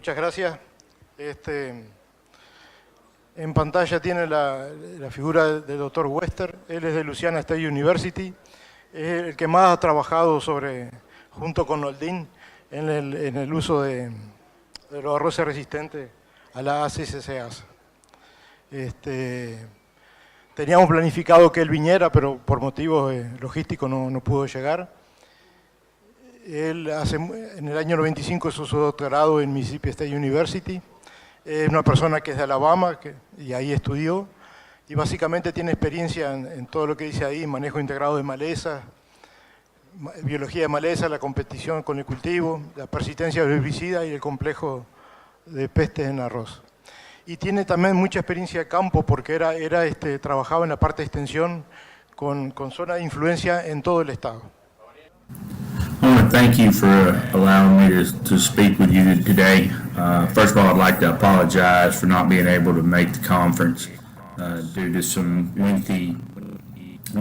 muchas gracias. En pantalla tiene la figura del doctor Wester. Él es de Louisiana State University. Es el que más ha trabajado junto con Noldin en el uso de los arroces resistentes a la ACCCAS. Teníamos planificado que él viniera, pero por motivos logísticos no pudo llegar. Él en el año 95 hizo su doctorado en Mississippi State University. Es una persona que es de Alabama y ahí estudió. Y básicamente tiene experiencia en todo lo que dice ahí, manejo integrado de malezas, biología de maleza, la competición con el cultivo, la persistencia de herbicidas y el complejo de pestes en arroz. Y tiene también mucha experiencia de campo porque trabajaba en la parte de extensión con zona de influencia en todo el estado. I want to thank you for allowing me to speak with you today. First of all, I'd like to apologize for not being able to make the conference due to some lengthy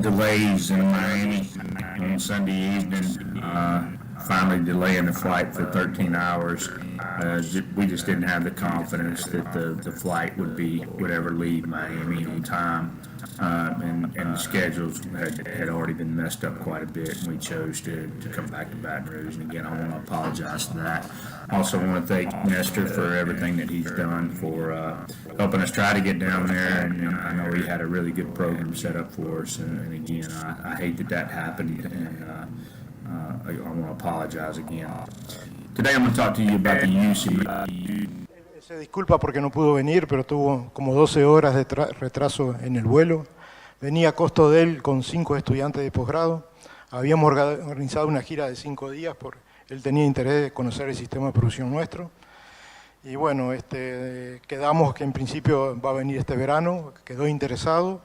delays in Miami on Sunday evening, finally delaying the flight for 13 hours. We just didn't have the confidence that the flight would ever leave Miami on time. And the schedules had already been messed up quite a bit, and we chose to come back to Baton Rouge. And again, I want to apologize for that. I also want to thank Nestor for everything that he's done for helping us try to get down there. And I know he had a really good program set up for us. And again, I hate that happened, and I want to apologize again. Today I'm going to talk to you about the use of... Se disculpa porque no pudo venir, pero tuvo como 12 horas de retraso en el vuelo. Venía a costo de él con 5 estudiantes de posgrado. Habíamos organizado una gira de 5 días porque él tenía interés de conocer el sistema de producción nuestro. Y bueno, quedamos que en principio va a venir este verano, quedó interesado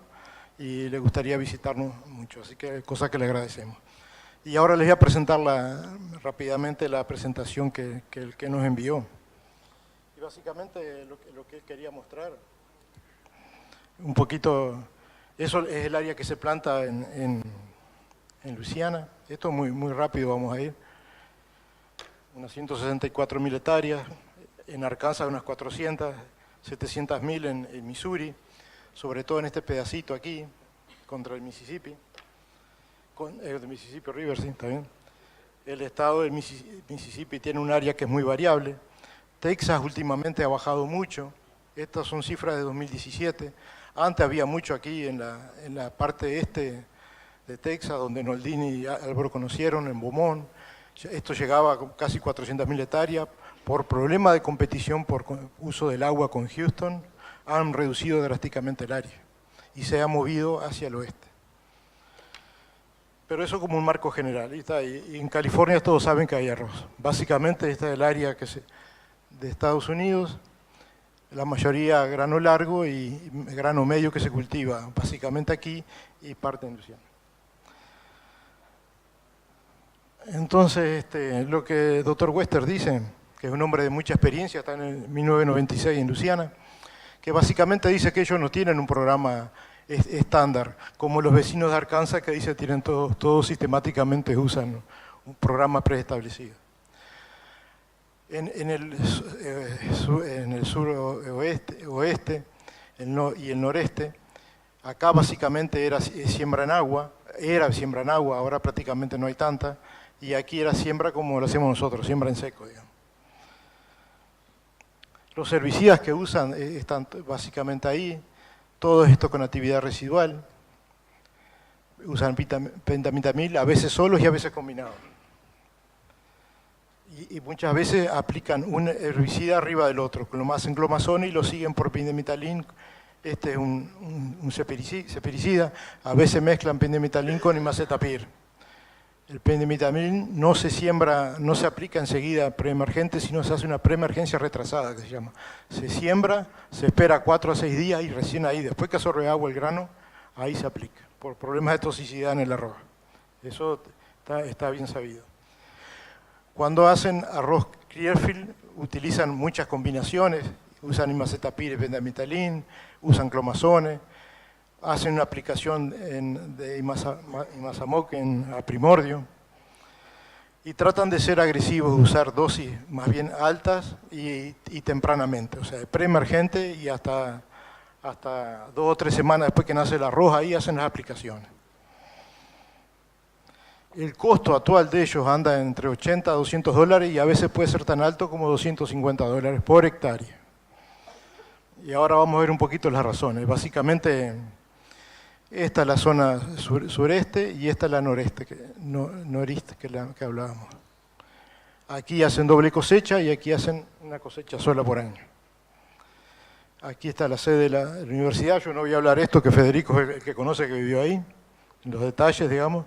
y le gustaría visitarnos mucho, así que cosa que le agradecemos. Y ahora les voy a presentar rápidamente la presentación que nos envió. Y básicamente lo que él quería mostrar, un poquito, eso es el área que se planta en Luisiana. Esto muy, muy rápido vamos a ir. Unas 164.000 hectáreas, en Arkansas unas 400, 700.000 en Missouri, sobre todo en este pedacito aquí, contra el Mississippi, el Mississippi River, sí, está bien. El estado del Mississippi tiene un área que es muy variable. Texas últimamente ha bajado mucho. Estas son cifras de 2017. Antes había mucho aquí en la parte este de Texas, donde Noldin y Álvaro conocieron, en Beaumont. Esto llegaba a casi 400.000 hectáreas. Por problema de competición por uso del agua con Houston, han reducido drásticamente el área y se ha movido hacia el oeste. Pero eso como un marco general. Y en California todos saben que hay arroz. Básicamente esta es el área de Estados Unidos, la mayoría grano largo y grano medio que se cultiva, básicamente aquí y parte en Luisiana. Entonces, lo que el doctor Wester dice, que es un hombre de mucha experiencia, está en el 1996 en Luisiana, que básicamente dice que ellos no tienen un programa estándar, como los vecinos de Arkansas que dice tienen todos sistemáticamente usan un programa preestablecido. En el oeste y el noreste, acá básicamente era siembra en agua, ahora prácticamente no hay tanta, y aquí era siembra como lo hacemos nosotros, siembra en seco, digamos. Los herbicidas que usan están básicamente ahí, todo esto con actividad residual, usan pentamitamil, a veces solos y a veces combinados. Y muchas veces aplican un herbicida arriba del otro, lo más en clomazone y lo siguen por pendimetalin. Este es un cepericida, a veces mezclan pendimetalin con imacetapir. El pendimetalin no se aplica enseguida preemergente, sino se hace una preemergencia retrasada, que se llama. Se siembra, se espera 4 a 6 días y recién ahí, después que absorbe agua el grano, ahí se aplica, por problemas de toxicidad en el arroz. Eso está bien sabido. Cuando hacen arroz Clearfield, utilizan muchas combinaciones, usan imacetapir y pendimetalin, usan clomazone, hacen una aplicación de imazamoc a primordio. y tratan de ser agresivos, de usar dosis más bien altas y tempranamente, o sea, preemergente y hasta 2 o 3 semanas después que nace el arroz, ahí hacen las aplicaciones. El costo actual de ellos anda entre 80 a 200 dólares y a veces puede ser tan alto como 250 dólares por hectárea. Y ahora vamos a ver un poquito las razones. Básicamente, esta es la zona sureste y esta es la noreste, noreste que hablábamos. Aquí hacen doble cosecha y aquí hacen una cosecha sola por año. Aquí está la sede de la universidad. Yo no voy a hablar esto, que Federico es el que conoce, que vivió ahí, los detalles, digamos.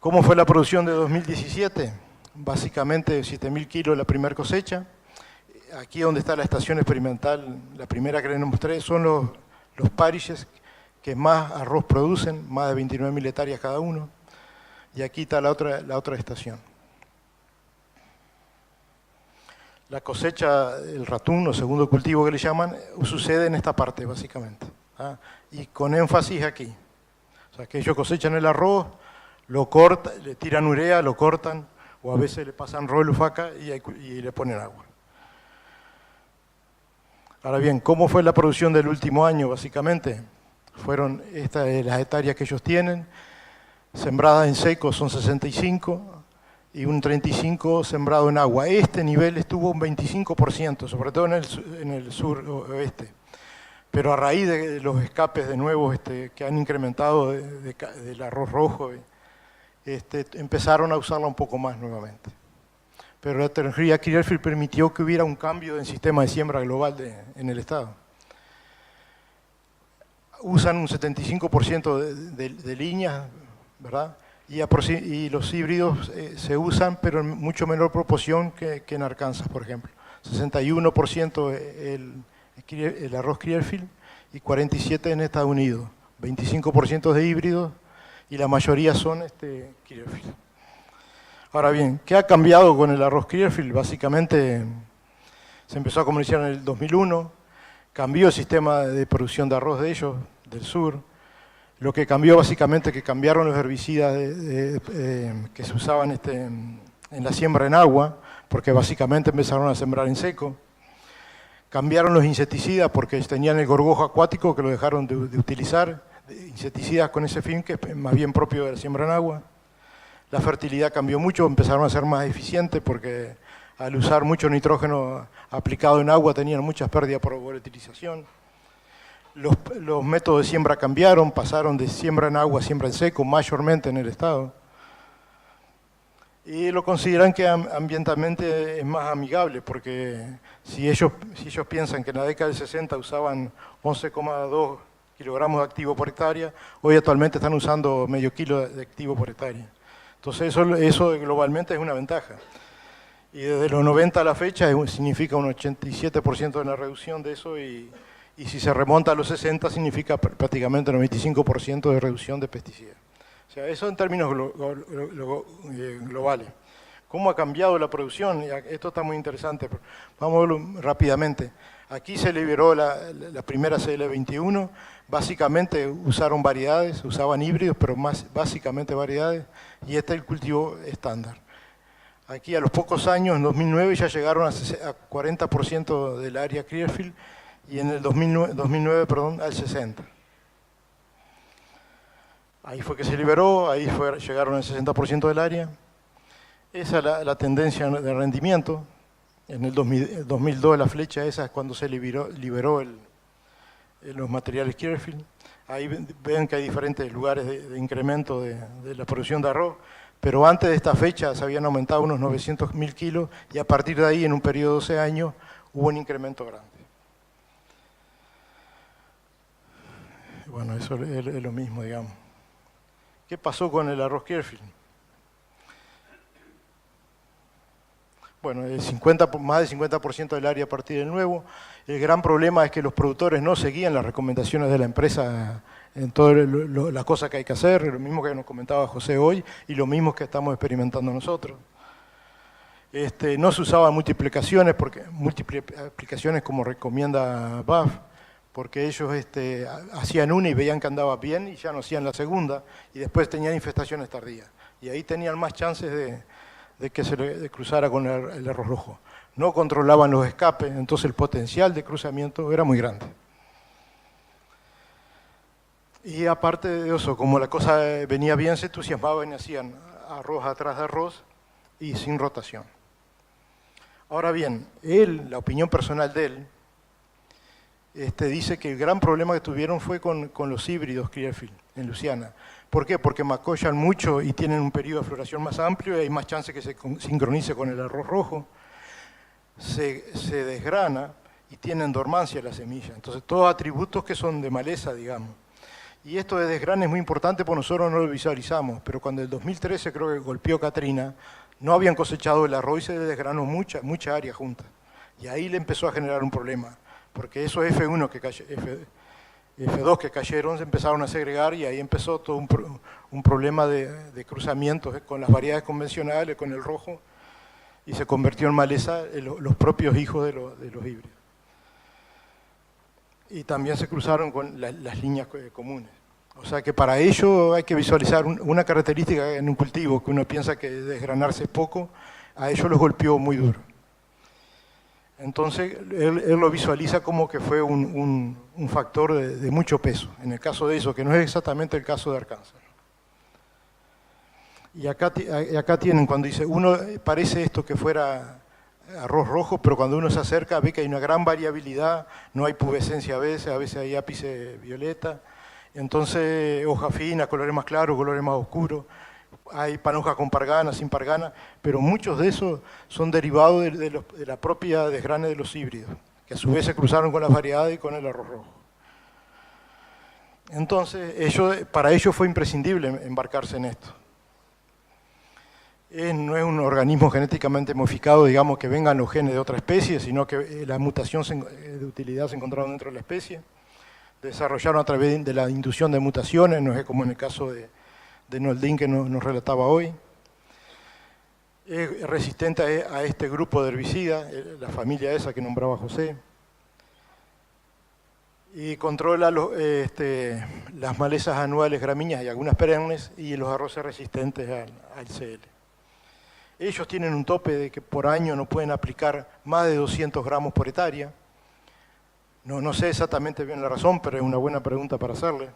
¿Cómo fue la producción de 2017? Básicamente 7.000 kilos la primera cosecha. Aquí donde está la estación experimental, la primera que les mostré, son los parishes que más arroz producen, más de 29.000 hectáreas cada uno. Y aquí está la otra estación. La cosecha, el ratún o segundo cultivo que le llaman, sucede en esta parte básicamente. ¿Ah? Y con énfasis aquí. O sea, que ellos cosechan el arroz, lo cortan, le tiran urea, lo cortan, o a veces le pasan rolo, faca y le ponen agua. Ahora bien, ¿cómo fue la producción del último año? Básicamente, fueron las hectáreas que ellos tienen, sembradas en seco son 65 y un 35 sembrado en agua. Este nivel estuvo un 25%, sobre todo en el sur oeste. Pero a raíz de los escapes de nuevo que han incrementado del arroz rojo, empezaron a usarla un poco más nuevamente. Pero la tecnología Clearfield permitió que hubiera un cambio en el sistema de siembra global en el estado. Usan un 75% de líneas, ¿verdad? Y los híbridos se usan, pero en mucho menor proporción que en Arkansas, por ejemplo. 61% el arroz Clearfield y 47% en Estados Unidos. 25% de híbridos y la mayoría son Clearfield. Ahora bien, ¿qué ha cambiado con el arroz Clearfield? Básicamente se empezó a comerciar en el 2001, cambió el sistema de producción de arroz de ellos, del sur. Lo que cambió básicamente es que cambiaron los herbicidas que se usaban en la siembra en agua, porque básicamente empezaron a sembrar en seco. Cambiaron los insecticidas porque tenían el gorgojo acuático que lo dejaron de utilizar, insecticidas con ese fin que es más bien propio de la siembra en agua. La fertilidad cambió mucho, empezaron a ser más eficientes porque al usar mucho nitrógeno aplicado en agua tenían muchas pérdidas por volatilización. Los métodos de siembra cambiaron, pasaron de siembra en agua a siembra en seco, mayormente en el estado. Y lo consideran que ambientalmente es más amigable, porque si ellos piensan que en la década del 60 usaban 11,2 kilogramos de activo por hectárea, hoy actualmente están usando medio kilo de activo por hectárea. Entonces eso globalmente es una ventaja. Y desde los 90 a la fecha significa un 87% de la reducción de eso y si se remonta a los 60 significa prácticamente un 95% de reducción de pesticidas. O sea, eso en términos globales. ¿Cómo ha cambiado la producción? Esto está muy interesante. Vamos a verlo rápidamente. Aquí se liberó la primera CL21. Básicamente usaron variedades, usaban híbridos, pero básicamente variedades. Y este es el cultivo estándar. Aquí a los pocos años, en 2009, ya llegaron a 40% del área Clearfield y en el 2009 al 60%. Ahí fue que se liberó, ahí llegaron al 60% del área. Esa es la tendencia de rendimiento. En el 2002 la flecha esa es cuando se liberó los materiales Clearfield. Ahí ven que hay diferentes lugares de incremento de la producción de arroz, pero antes de esta fecha se habían aumentado unos 900.000 kilos y a partir de ahí, en un periodo de 12 años, hubo un incremento grande. Bueno, eso es lo mismo, digamos. ¿Qué pasó con el arroz Clearfield? Bueno, más del 50% del área a partir del nuevo. El gran problema es que los productores no seguían las recomendaciones de la empresa en todas las cosas que hay que hacer, lo mismo que nos comentaba José hoy y lo mismo que estamos experimentando nosotros. No se usaban múltiples aplicaciones como recomienda BAF, porque ellos hacían una y veían que andaba bien y ya no hacían la segunda y después tenían infestaciones tardías. y ahí tenían más chances de que se le cruzara con el arroz rojo. No controlaban los escapes, entonces el potencial de cruzamiento era muy grande. Y aparte de eso, como la cosa venía bien, se entusiasmaban y hacían arroz atrás de arroz y sin rotación. Ahora bien, la opinión personal de él, dice que el gran problema que tuvieron fue con los híbridos Clearfield en Luisiana. ¿Por qué? Porque macollan mucho y tienen un periodo de floración más amplio y hay más chance que se sincronice con el arroz rojo. Se desgrana y tienen dormancia la semilla. Entonces, todos atributos que son de maleza, digamos. Y esto de desgrane es muy importante porque nosotros no lo visualizamos, pero cuando en el 2013 creo que golpeó Katrina, no habían cosechado el arroz y se desgranó mucha área junta. Y ahí le empezó a generar un problema, porque esos F2 que cayeron se empezaron a segregar y ahí empezó todo un problema de cruzamientos con las variedades convencionales, con el rojo, y se convirtió en maleza los propios hijos de los híbridos. Y también se cruzaron con las líneas comunes. O sea que para ello hay que visualizar una característica en un cultivo que uno piensa que desgranarse es poco, a ellos los golpeó muy duro. Entonces él lo visualiza como que fue un factor de mucho peso, en el caso de eso, que no es exactamente el caso de Arkansas. Y acá tienen, cuando dice, uno parece esto que fuera arroz rojo, pero cuando uno se acerca ve que hay una gran variabilidad, no hay pubescencia a veces hay ápice violeta, entonces hoja fina, colores más claros, colores más oscuros, hay panojas con pargana, sin pargana, pero muchos de esos son derivados de la propia desgrane de los híbridos, que a su vez se cruzaron con las variedades y con el arroz rojo. Entonces, para ellos fue imprescindible embarcarse en esto. No es un organismo genéticamente modificado, digamos, que vengan los genes de otra especie, sino que la mutación de utilidad se encontraron dentro de la especie. Desarrollaron a través de la inducción de mutaciones, no es como en el caso de Noldin que nos relataba hoy. Es resistente a este grupo de herbicidas, la familia esa que nombraba José. Y controla las malezas anuales, gramíneas y algunas perennes, y los arroces resistentes al CL. Ellos tienen un tope de que por año no pueden aplicar más de 200 gramos por hectárea. No sé exactamente bien la razón, pero es una buena pregunta para hacerle.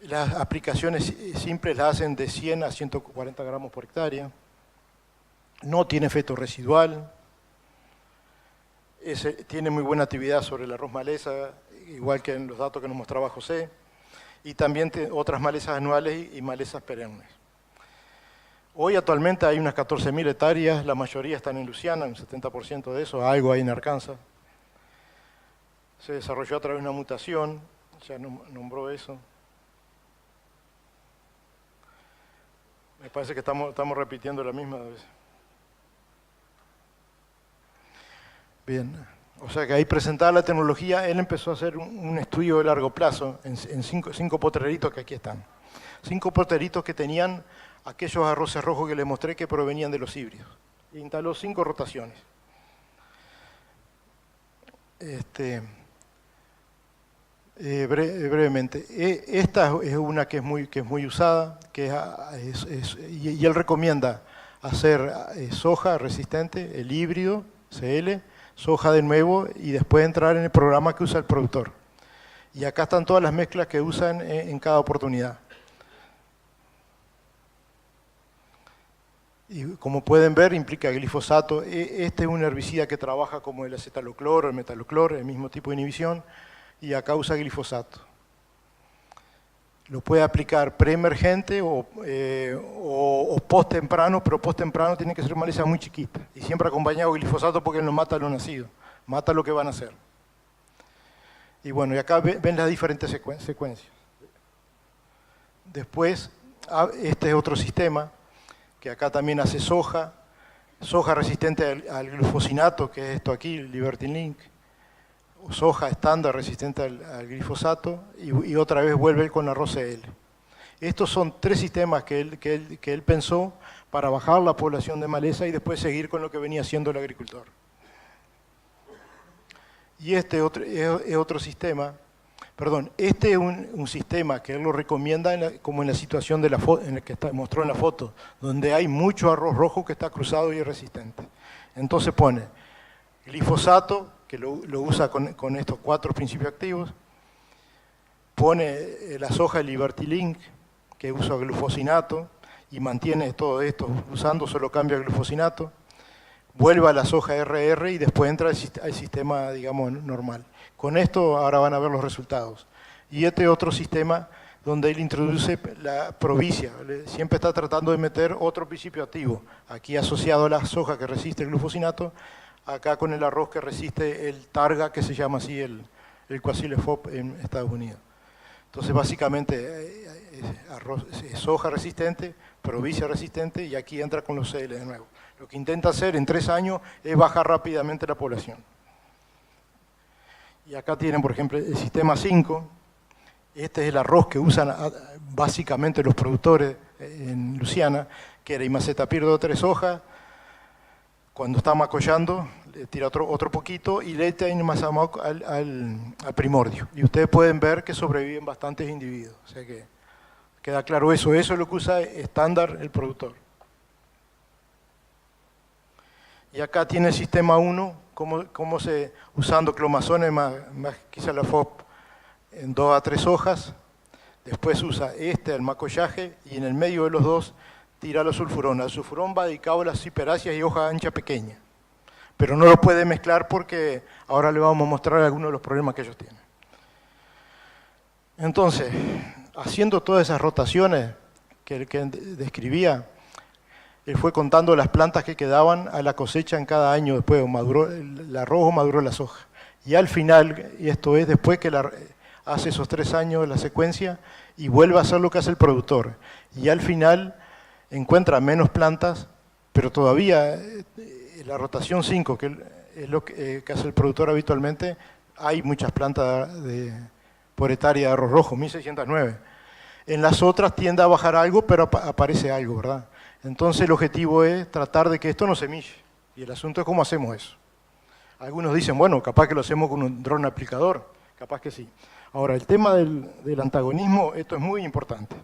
Las aplicaciones simples las hacen de 100 a 140 gramos por hectárea. No tiene efecto residual. Tiene muy buena actividad sobre el arroz maleza, igual que en los datos que nos mostraba José. Y también otras malezas anuales y malezas perennes. Hoy actualmente hay unas 14.000 hectáreas, la mayoría están en Luisiana, un 70% de eso, algo hay en Arkansas. Se desarrolló a través de una mutación, ya nombró eso. Me parece que estamos repitiendo la misma vez. Bien, o sea que ahí presentada la tecnología, él empezó a hacer un estudio de largo plazo en cinco potreritos que aquí están. 5 potreritos que tenían aquellos arroces rojos que les mostré que provenían de los híbridos. Instaló 5 rotaciones. Brevemente, esta es una que es muy usada, y él recomienda hacer soja resistente, el híbrido, CL, soja de nuevo y después entrar en el programa que usa el productor. Y acá están todas las mezclas que usan en cada oportunidad. Y como pueden ver, implica glifosato. Este es un herbicida que trabaja como el acetalocloro, el metalocloro, el mismo tipo de inhibición, y acá usa glifosato. Lo puede aplicar preemergente o post-temprano, pero post-temprano tiene que ser maleza muy chiquita. Y siempre acompañado de glifosato porque él no mata lo nacido, mata lo que van a hacer. Y bueno, y acá ven las diferentes secuencias. Después, este es otro sistema, que acá también hace soja resistente al glufosinato, que es esto aquí, Liberty Link, soja estándar resistente al glifosato, y otra vez vuelve con arroz CL. Estos son 3 sistemas que él pensó para bajar la población de maleza y después seguir con lo que venía haciendo el agricultor. Y este es otro sistema, Perdón, este es un sistema que él lo recomienda como en la situación en la que mostró en la foto, donde hay mucho arroz rojo que está cruzado y es resistente. Entonces pone glifosato, que lo usa con estos 4 principios activos, pone la soja Liberty Link, que usa glufosinato, y mantiene todo esto usando, solo cambia el glufosinato, vuelve a la soja RR y después entra al sistema, digamos, normal. Con esto ahora van a ver los resultados. Y este otro sistema donde él introduce la provicia, siempre está tratando de meter otro principio activo, aquí asociado a la soja que resiste el glufosinato, acá con el arroz que resiste el targa, que se llama así el Quacile FOP en Estados Unidos. Entonces básicamente es soja resistente, provincia resistente, y aquí entra con los CL de nuevo. Lo que intenta hacer en 3 años es bajar rápidamente la población. Y acá tienen, por ejemplo, el sistema 5. Este es el arroz que usan básicamente los productores en Luciana, que era imacetapir de 3 hojas. Cuando está macollando, le tira otro poquito y le echa imazamac al primordio. Y ustedes pueden ver que sobreviven bastantes individuos. O sea que queda claro eso. Eso es lo que usa estándar el productor. Y acá tiene el sistema 1, cómo usando clomazones más quizá la FOP en 2 a 3 hojas. Después usa el macollaje, y en el medio de los dos tira los sulfurón. El sulfurón va dedicado a las ciperáceas y hoja ancha pequeña. Pero no lo puede mezclar porque ahora le vamos a mostrar algunos de los problemas que ellos tienen. Entonces, haciendo todas esas rotaciones que describía, él fue contando las plantas que quedaban a la cosecha en cada año, después maduró el arroz o maduró la soja. Y al final, y esto es después que hace esos 3 años de la secuencia y vuelve a hacer lo que hace el productor. Y al final encuentra menos plantas, pero todavía la rotación 5, que es lo que hace el productor habitualmente, hay muchas plantas por hectárea de arroz rojo, 1609. En las otras tiende a bajar algo, pero aparece algo, ¿verdad? Entonces el objetivo es tratar de que esto no se mille. Y el asunto es cómo hacemos eso. Algunos dicen, bueno, capaz que lo hacemos con un dron aplicador, capaz que sí. Ahora, el tema del antagonismo, esto es muy importante.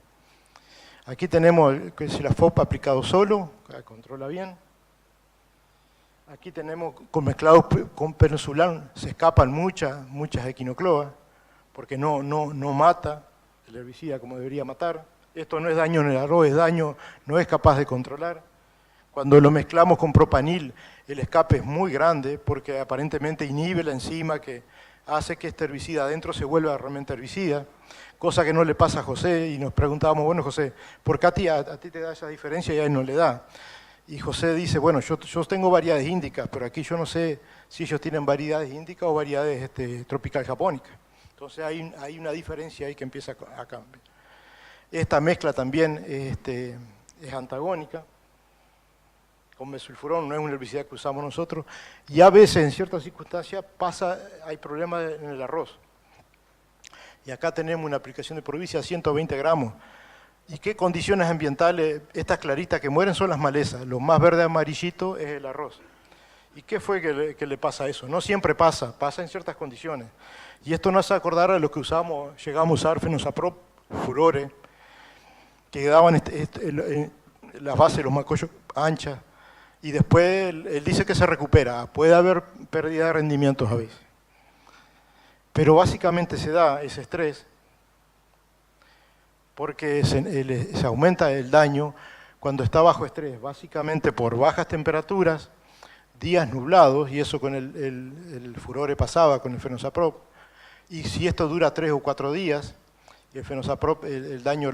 Aquí tenemos que si la FOP aplicado solo, controla bien. Aquí tenemos con mezclados con penozulán, se escapan muchas equinocloas, porque no mata el herbicida como debería matar. Esto no es daño en el arroz, es daño, no es capaz de controlar. Cuando lo mezclamos con propanil, el escape es muy grande porque aparentemente inhibe la enzima que hace que este herbicida adentro se vuelva realmente herbicida, cosa que no le pasa a José, y nos preguntábamos, bueno José, ¿por qué a ti te da esa diferencia y a él no le da? Y José dice, bueno, yo tengo variedades índicas, pero aquí yo no sé si ellos tienen variedades índicas o variedades tropical japónicas. Entonces hay una diferencia ahí que empieza a cambiar. Esta mezcla también es antagónica, con mesulfurón, no es un herbicida que usamos nosotros, y a veces en ciertas circunstancias hay problemas en el arroz. Y acá tenemos una aplicación de provincia a 120 gramos. ¿Y qué condiciones ambientales? Estas claritas que mueren son las malezas, lo más verde amarillito es el arroz. ¿Y qué fue que le pasa a eso? No siempre pasa en ciertas condiciones. Y esto nos hace acordar a lo que llegamos a usar fenosaprop, furore, que daban las bases, los macollos anchas, y después él dice que se recupera, puede haber pérdida de rendimientos a veces. Pero básicamente se da ese estrés porque se aumenta el daño cuando está bajo estrés, básicamente por bajas temperaturas, días nublados, y eso con el furore pasaba con el fenosaprop, y si esto dura 3 o 4 días, y el fenosaprop, el daño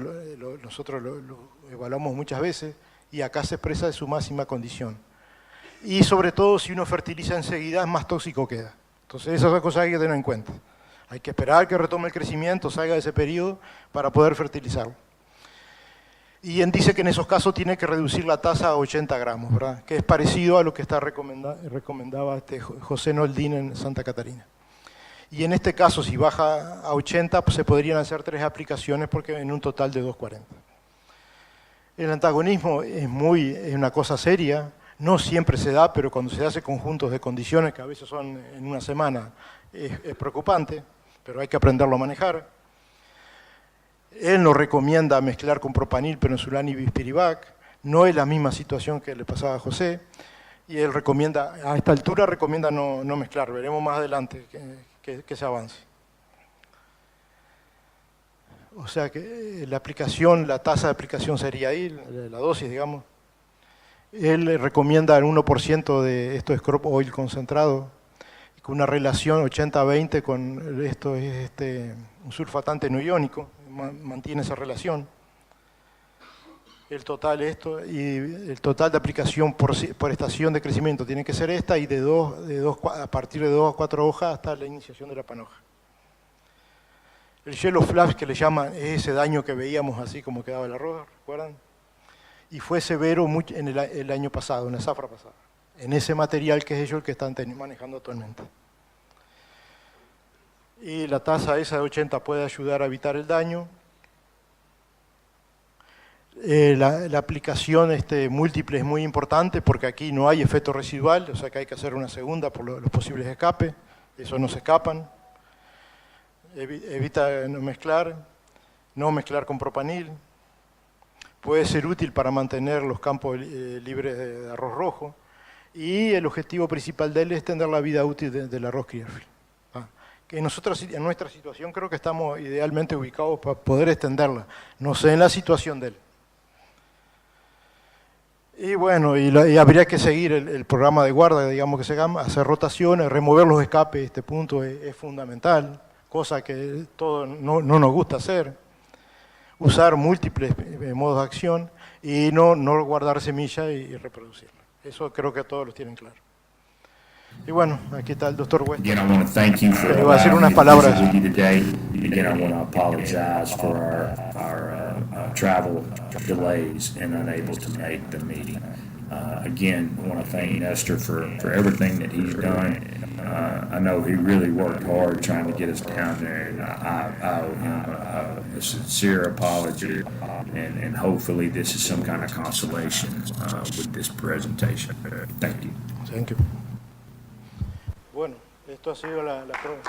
nosotros lo evaluamos muchas veces, y acá se expresa de su máxima condición. Y sobre todo, si uno fertiliza enseguida, más tóxico queda. Entonces, esas son cosas que hay que tener en cuenta. Hay que esperar que retome el crecimiento, salga de ese periodo, para poder fertilizarlo. Y él dice que en esos casos tiene que reducir la tasa a 80 gramos, ¿verdad? Que es parecido a lo que recomendaba José Noldín en Santa Catarina. Y en este caso, si baja a 80, pues se podrían hacer 3 aplicaciones porque en un total de 240. El antagonismo es una cosa seria, no siempre se da, pero cuando se hace conjuntos de condiciones, que a veces son en una semana, es preocupante. pero hay que aprenderlo a manejar. Él nos recomienda mezclar con propanil, penicilán y bispirivac. No es la misma situación que le pasaba a José. Y él recomienda, a esta altura recomienda no mezclar. Veremos más adelante que se avance. O sea que la aplicación, la tasa de aplicación sería ahí, la dosis, digamos. Él recomienda el 1% de esto es crop oil concentrado, con una relación 80-20 con esto es un surfatante no iónico, mantiene esa relación. El total el total de aplicación por estación de crecimiento tiene que ser esta y a partir de 2 a 4 hojas hasta la iniciación de la panoja. El yellow flash que le llaman es ese daño que veíamos así como quedaba el arroz, ¿recuerdan? Y fue severo en el año pasado, en la zafra pasada, en ese material que es ellos el que están manejando actualmente. Y la tasa esa de 80 puede ayudar a evitar el daño. La aplicación múltiple es muy importante porque aquí no hay efecto residual, o sea que hay que hacer una segunda por los posibles escapes, esos no se escapan. Evita no mezclar con propanil. Puede ser útil para mantener los campos libres de arroz rojo. Y el objetivo principal de él es extender la vida útil del arroz Clearfield. Que nosotros en nuestra situación creo que estamos idealmente ubicados para poder extenderla. No sé en la situación de él. Y bueno, y habría que seguir el programa de guarda, digamos que se llama, hacer rotaciones, remover los escapes, este punto es fundamental, cosa que no nos gusta hacer. Usar múltiples modos de acción y no guardar semilla y reproducirla. Eso creo que todos los tienen claro. Y bueno, aquí está el doctor West. Again, I want to thank you for Le voy a decir allowing unas me to palabras. visit with you today. Again, I want to apologize for our travel delays and unable to make the meeting. Again, I want to thank Nestor for everything that he's done. I know he really worked hard trying to get us down there, and I owe him a sincere apology, and hopefully this is some kind of consolation with this presentation. Thank you. Thank you. Bueno, esto ha sido la prueba.